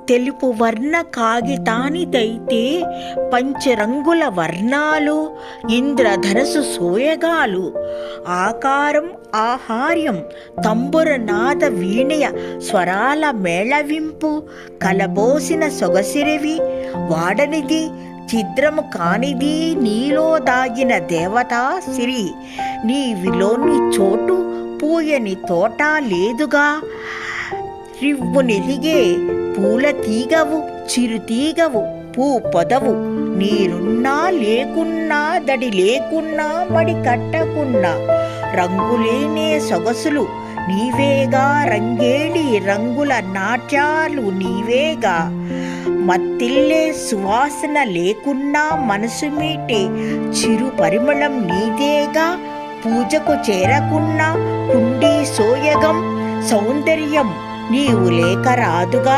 తెలుపు వర్ణ కాగితానిదైతే పంచరంగుల వర్ణాలు, ఇంద్రధనసు సోయగాలు, ఆకారం ఆహార్యం, తంబురనాద వీణయ స్వరాల మేళవింపు, కలబోసిన సొగసిరివి, వాడనిది ఛిద్రము కానిది నీలో దాగిన దేవతా సిరి, నీవిలోని చోటు పూయని తోట లేదుగా, రివ్వునెదిగే పూల తీగవు, చిరుతీగవు, పూ పొదవు, నీరున్నా లేకున్నా దడి లేకున్నా మడి కట్టకున్నా, రంగులేనే సొగసులు నీవేగా, రంగేళి రంగుల నాట్యాలు నీవేగా, మత్తిల్లే సువాసన లేకున్నా మనసు మీటే చిరు పరిమళం నీదేగా, పూజకు చేరకున్నా కుండీ సోయగం సౌందర్యం నీవు లేక రాదుగా.